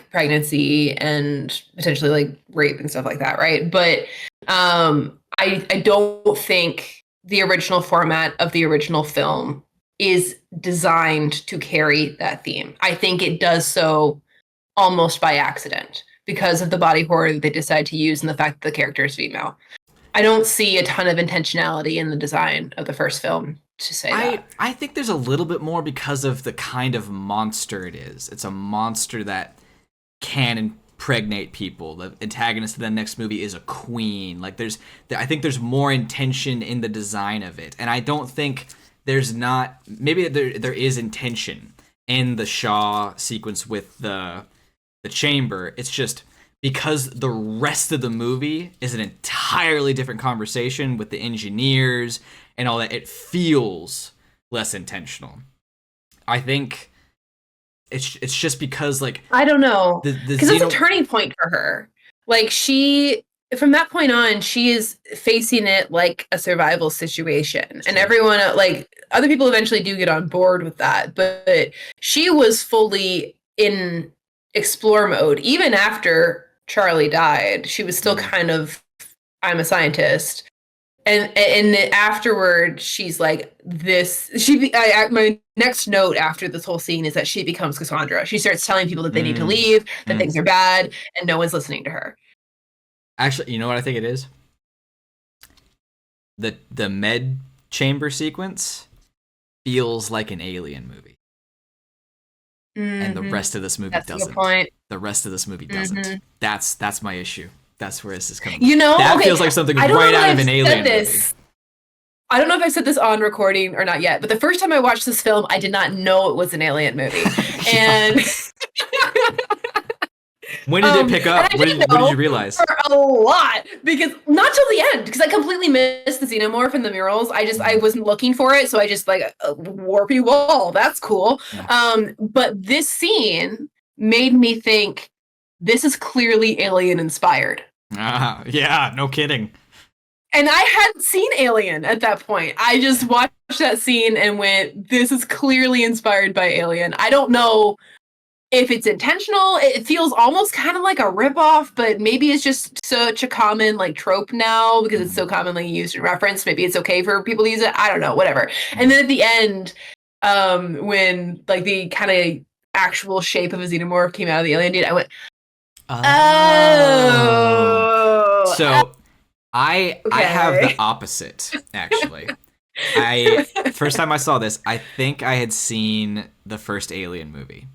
pregnancy and potentially rape and stuff like that, right? But I don't think the original format of the original film is designed to carry that theme. I think it does so almost by accident because of the body horror that they decide to use and the fact that the character is female. I don't see a ton of intentionality in the design of the first film to say that. I think there's a little bit more because of the kind of monster it is. It's a monster that can impregnate people. The antagonist of the next movie is a queen. Like I think there's more intention in the design of it, and I don't think there's not. Maybe there is intention in the Shaw sequence with the chamber. It's just because the rest of the movie is an entirely different conversation with the engineers and all that. It feels less intentional. I think it's just because, like, I don't know, because it's a Xeno- turning point for her. Like, from that point on, she is facing it like a survival situation, and everyone, like, other people eventually do get on board with that, but she was fully in explore mode even after Charlie died. She was still kind of, I'm a scientist. And afterward, she's like, my next note after this whole scene is that she becomes Cassandra. She starts telling people that they need to leave, that things are bad, and no one's listening to her. Actually, you know what I think it is? The med chamber sequence feels like an Alien movie. And the rest of this movie doesn't. That's a good point. The rest of this movie doesn't. That's my issue. That's where this is coming. That feels like something right out of an Alien movie. I don't know if I've said this on recording or not yet, but the first time I watched this film, I did not know it was an Alien movie. And when did it pick up? When did you realize? For a lot, because not till the end, because I completely missed the xenomorph and the murals. I wasn't looking for it, so I just like warpy wall. That's cool. Yeah. But this scene made me think this is clearly Alien inspired. Yeah, no kidding. And I hadn't seen Alien at that point. I just watched that scene and went, this is clearly inspired by Alien. I don't know if it's intentional. It feels almost kind of like a ripoff, but maybe it's just such a common like trope now because it's so commonly used and referenced. Maybe it's okay for people to use it. I don't know, whatever. And then at the end, when like the kind of actual shape of a xenomorph came out of the alien dude, I went, oh. So I have the opposite, actually. First time I saw this, I think I had seen the first Alien movie.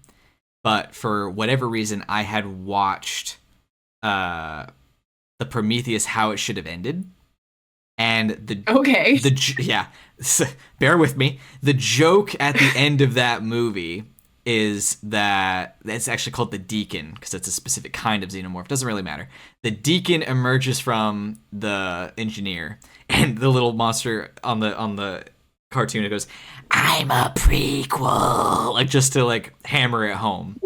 But for whatever reason, I had watched the Prometheus How It Should Have Ended. And bear with me. The joke at the end of that movie is that it's actually called the Deacon because it's a specific kind of xenomorph. Doesn't really matter. The Deacon emerges from the engineer, and the little monster on the cartoon, it goes, "I'm a prequel," like just to like hammer it home.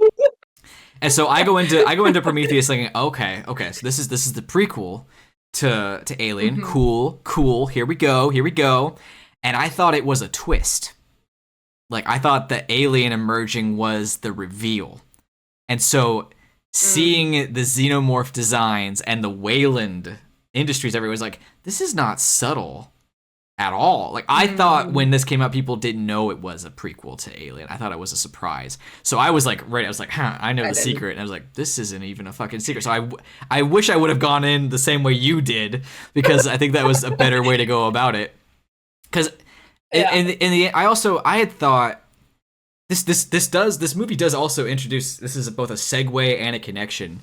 And so I go into Prometheus thinking, okay, so this is the prequel to Alien. Mm-hmm. Cool. Here we go. And I thought it was a twist. Like, I thought the alien emerging was the reveal. And so seeing the xenomorph designs and the Wayland Industries everywhere was like, this is not subtle at all. Like, I thought when this came out, people didn't know it was a prequel to Alien. I thought it was a surprise. So I was like, I know the secret. And I was like, this isn't even a fucking secret. So I wish I would have gone in the same way you did, because I think that was a better way to go about it. Because in the I had thought this movie does also introduce, this is both a segue and a connection.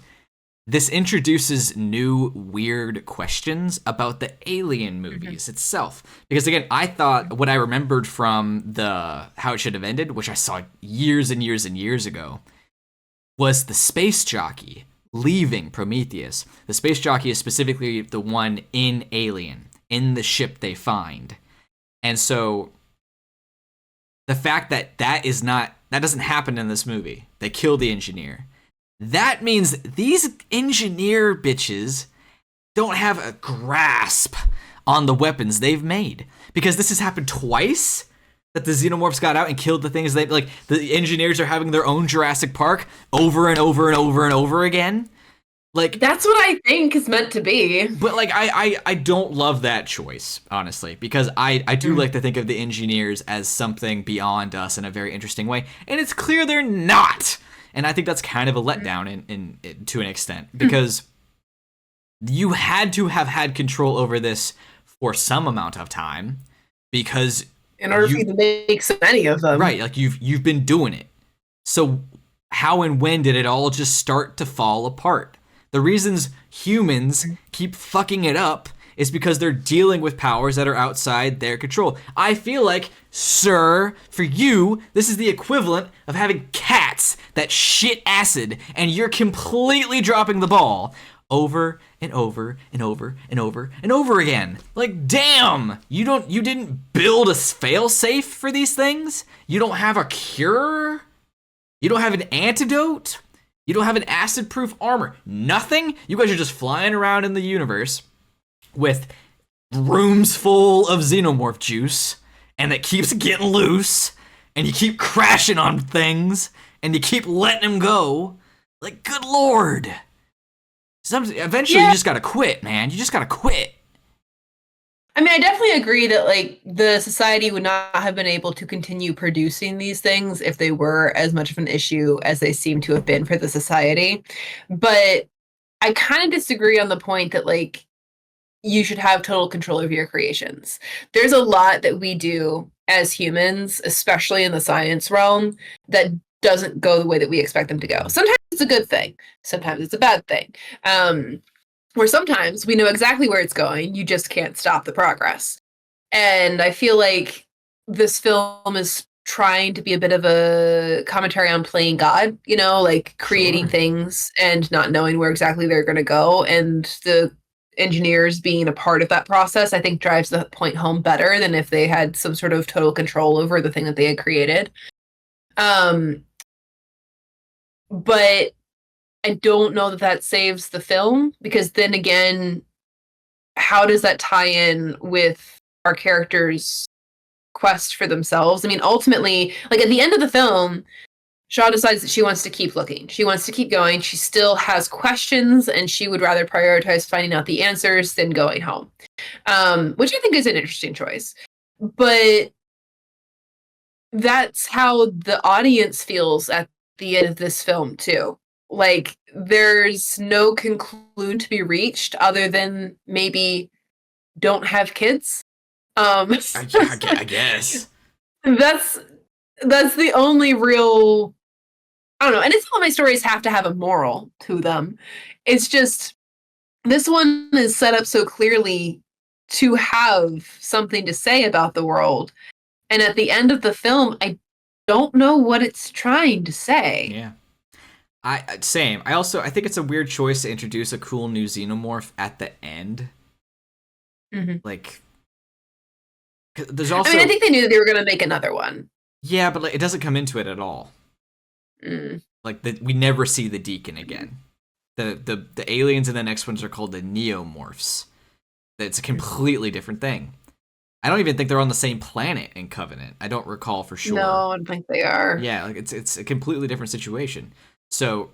This introduces new weird questions about the Alien movies itself. Because again, I thought what I remembered from the How It Should Have Ended, which I saw years and years and years ago, was the space jockey leaving Prometheus. The space jockey is specifically the one in Alien, in the ship they find. And so the fact that that doesn't happen in this movie, they kill the engineer. That means these engineer bitches don't have a grasp on the weapons they've made. Because this has happened twice, that the xenomorphs got out and killed the things. The engineers are having their own Jurassic Park over and over and over and over again. Like, that's what I think is meant to be. But like, I don't love that choice, honestly, because I do like to think of the engineers as something beyond us in a very interesting way, and it's clear they're not. And I think that's kind of a letdown in to an extent, because you had to have had control over this for some amount of time because In order for you to make so many of them. right, like you've been doing it. So how and when did it all just start to fall apart? The reasons humans keep fucking it up is because they're dealing with powers that are outside their control. I feel like, sir, for you, this is the equivalent of having cats that shit acid and you're completely dropping the ball over and over and over and over and over again. Like, damn, you didn't build a fail-safe for these things? You don't have a cure? You don't have an antidote? You don't have an acid-proof armor? Nothing? You guys are just flying around in the universe with rooms full of xenomorph juice, and it keeps getting loose, and you keep crashing on things, and you keep letting them go. Like, good lord. Eventually, you just gotta quit, man. You just gotta quit. I mean, I definitely agree that, like, the society would not have been able to continue producing these things if they were as much of an issue as they seem to have been for the society. But I kind of disagree on the point that, like, you should have total control over your creations. There's a lot that we do as humans, especially in the science realm, that doesn't go the way that we expect them to go. Sometimes it's a good thing. Sometimes it's a bad thing. Where sometimes we know exactly where it's going. You just can't stop the progress. And I feel like this film is trying to be a bit of a commentary on playing God, you know, like creating things and not knowing where exactly they're going to go. And the engineers being a part of that process, I think drives the point home better than if they had some sort of total control over the thing that they had created. But I don't know that that saves the film, because then again, how does that tie in with our characters' quest for themselves? I mean, ultimately, like at the end of the film, Shaw decides that she wants to keep looking. She wants to keep going. She still has questions, and she would rather prioritize finding out the answers than going home, which I think is an interesting choice. But that's how the audience feels at the end of this film, too. Like, there's no conclusion to be reached other than maybe don't have kids. I guess. That's the only real, I don't know. And it's not my stories have to have a moral to them. It's just this one is set up so clearly to have something to say about the world. And at the end of the film, I don't know what it's trying to say. Yeah. Same. I think it's a weird choice to introduce a cool new xenomorph at the end. Mm-hmm. Like, there's also. I mean, I think they knew they were going to make another one. Yeah, but like, it doesn't come into it at all. Like, we never see the Deacon again. The aliens in the next ones are called the Neomorphs. It's a completely different thing. I don't even think they're on the same planet in Covenant. I don't recall for sure. No, I don't think they are. Yeah, like it's a completely different situation. So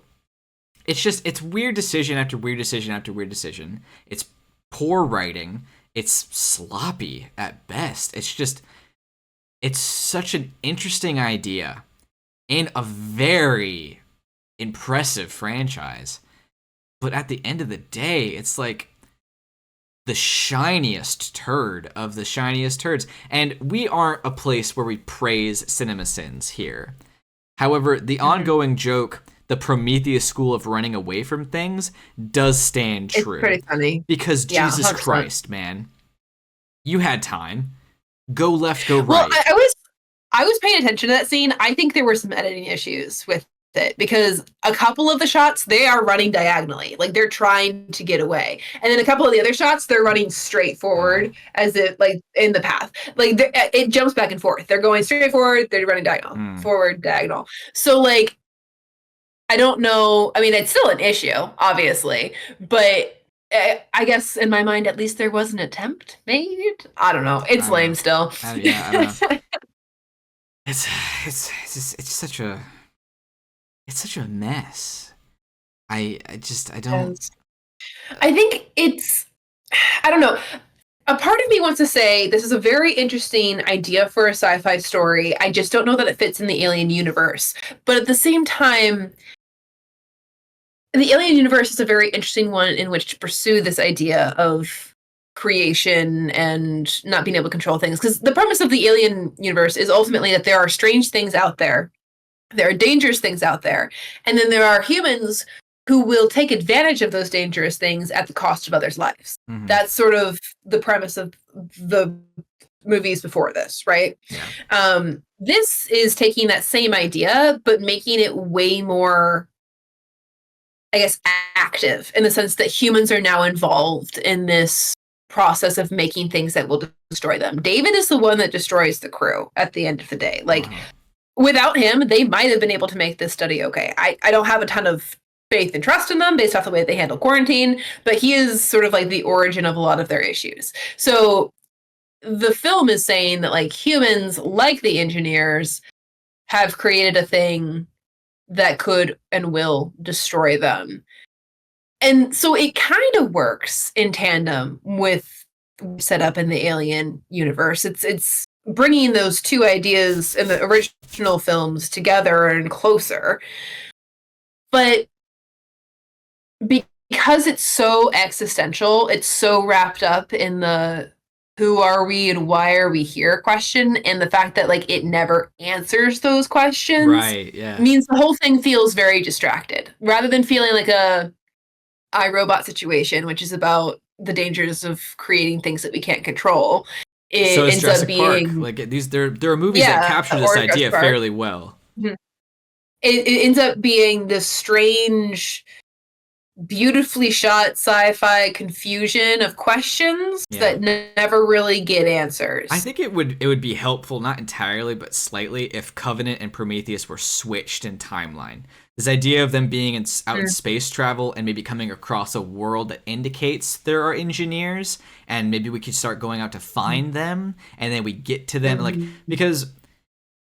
it's weird decision after weird decision after weird decision. It's poor writing. It's sloppy at best. It's such an interesting idea in a very impressive franchise. But at the end of the day, it's like the shiniest turd of the shiniest turds. And we aren't a place where we praise CinemaSins here. However, the ongoing joke, the Prometheus school of running away from things, does stand true. It's pretty funny. Because Jesus 100%. Christ, man. You had time. Go left, go right. Well, I was paying attention to that scene. I think there were some editing issues with it, because a couple of the shots, they are running diagonally, like they're trying to get away, and then a couple of the other shots, they're running straight forward as if like in the path, like it jumps back and forth. They're going straight forward, they're running diagonal, forward, diagonal. So like, I don't know, I mean, it's still an issue obviously, but I guess in my mind at least there was an attempt made. I don't know, it's lame still. I don't know. It's such a mess. I don't. I think it's, I don't know. A part of me wants to say this is a very interesting idea for a sci-fi story. I just don't know that it fits in the Alien universe. But at the same time, the Alien universe is a very interesting one in which to pursue this idea of creation and not being able to control things. Because the premise of the Alien universe is ultimately that there are strange things out there, there are dangerous things out there, and then there are humans who will take advantage of those dangerous things at the cost of others' lives. Mm-hmm. That's sort of the premise of the movies before this, right? Yeah. This is taking that same idea, but making it way more, I guess, active in the sense that humans are now involved in this process of making things that will destroy them. David is the one that destroys the crew at the end of the day. Like, without him, they might have been able to make this study okay. I don't have a ton of faith and trust in them based off the way they handle quarantine, but he is sort of like the origin of a lot of their issues. So the film is saying that like humans, like the engineers, have created a thing that could and will destroy them. And so it kind of works in tandem with set up in the Alien universe. It's bringing those two ideas in the original films together and closer. But because it's so existential, it's so wrapped up in the who are we and why are we here question, and the fact that like it never answers those questions, right? Yeah, means the whole thing feels very distracted rather than feeling like a iRobot situation, which is about the dangers of creating things that we can't control. It so it's ends Jurassic up being Park. Like there are movies that capture this idea fairly well. Mm-hmm. It ends up being this strange, beautifully shot sci-fi confusion of questions that never really get answers. I think it would be helpful, not entirely, but slightly, if Covenant and Prometheus were switched in timeline. This idea of them being out in space travel and maybe coming across a world that indicates there are engineers, and maybe we could start going out to find them, and then we get to them, like, because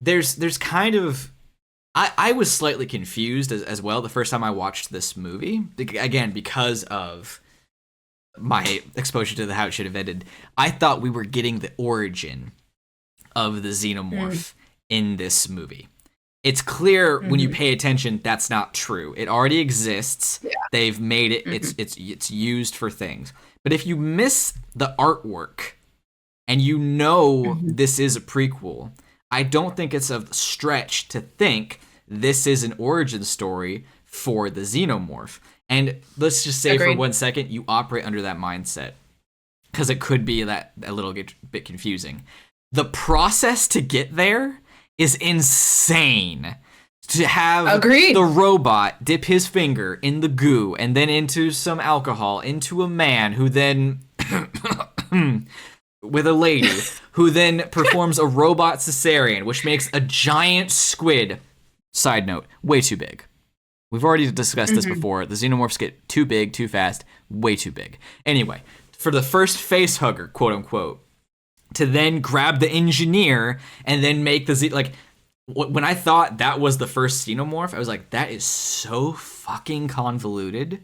there's kind of I was slightly confused as well the first time I watched this movie. Again, because of my exposure to how it should have ended. I thought we were getting the origin of the xenomorph in this movie. It's clear when you pay attention that's not true. It already exists. Yeah. They've made it. It's used for things. But if you miss the artwork and you know this is a prequel, I don't think it's a stretch to think this is an origin story for the xenomorph. And let's just say for 1 second you operate under that mindset, because it could be that a little bit confusing. The process to get there is insane. To have the robot dip his finger in the goo and then into some alcohol into a man who then with a lady who then performs a robot cesarean, which makes a giant squid. Side note, way too big. We've already discussed this before. The xenomorphs get too big, too fast, way too big. Anyway, for the first face hugger, quote unquote, to then grab the engineer and then make the like, when I thought that was the first xenomorph, I was like, that is so fucking convoluted.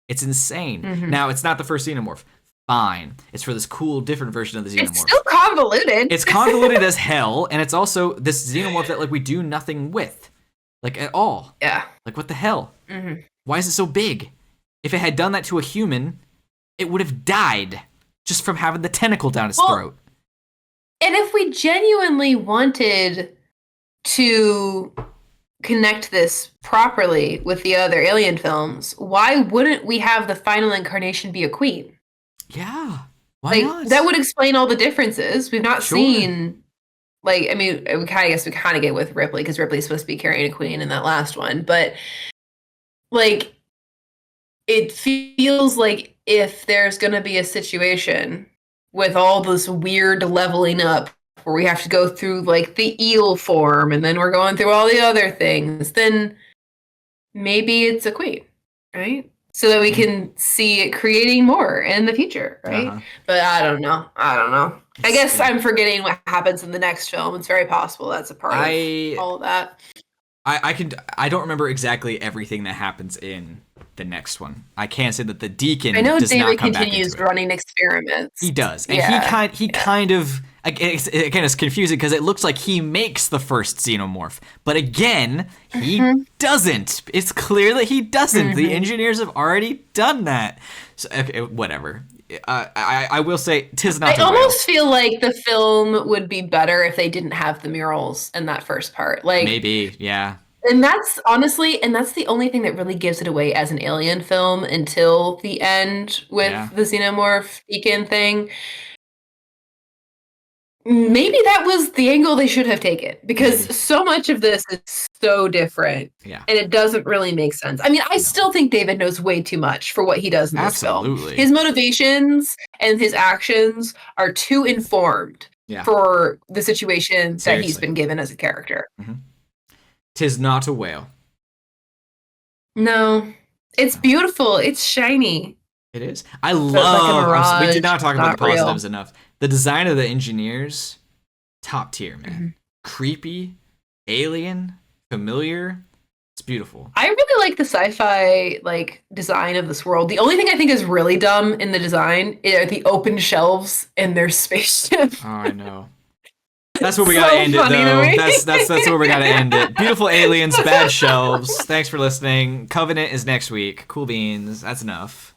It's insane. Now, it's not the first xenomorph. Fine. It's for this cool, different version of the xenomorph. It's still convoluted. It's convoluted as hell, and it's also this xenomorph that like we do nothing with. Like, at all. Yeah. Like, what the hell? Why is it so big? If it had done that to a human, it would have died just from having the tentacle down its throat. And if we genuinely wanted to connect this properly with the other Alien films, why wouldn't we have the final incarnation be a queen? Yeah. Why not? That would explain all the differences. We've not seen... Like, I mean, we kind of get with Ripley, because Ripley's supposed to be carrying a queen in that last one. But, like, it feels like if there's going to be a situation with all this weird leveling up where we have to go through, like, the eel form, and then we're going through all the other things, then maybe it's a queen, right? So that we can see it creating more in the future, right? But I don't know. I guess I'm forgetting what happens in the next film. It's very possible that's a part of all of that. I don't remember exactly everything that happens in the next one. I can't say that the Deacon I know does not David come back continues into it. running experiments. He does, and Yeah. he kind of again, it's confusing because it looks like he makes the first xenomorph, but again, he doesn't. It's clear that he doesn't. The engineers have already done that. So okay, whatever. I will say, 'tis not I to whale. almost feel like the film would be better if they didn't have the murals in that first part. Like, Maybe, yeah. and that's honestly, and that's the only thing that really gives it away as an Alien film until the end with Yeah. the xenomorph Deacon thing. Maybe that was the angle they should have taken because Maybe. so much of this is so different Yeah. and it doesn't really make sense. I mean, I still think David knows way too much for what he does in this film. Absolutely. His motivations and his actions are too informed Yeah. for the situation that he's Seriously. been given as a character. 'Tis not a whale. No, it's beautiful. It's shiny. It is. I like a love. We mirage, did not talk about the not real. positives enough. The design of the engineers, top tier, man. Mm-hmm. Creepy, alien, familiar. It's beautiful. I really like the sci-fi like design of this world. The only thing I think is really dumb in the design are the open shelves in their spaceship. Oh, I know. That's where we So gotta end it, funny to though. me. That's where we gotta end it. Beautiful aliens, bad shelves. Thanks for listening. Covenant is next week. Cool beans. That's enough.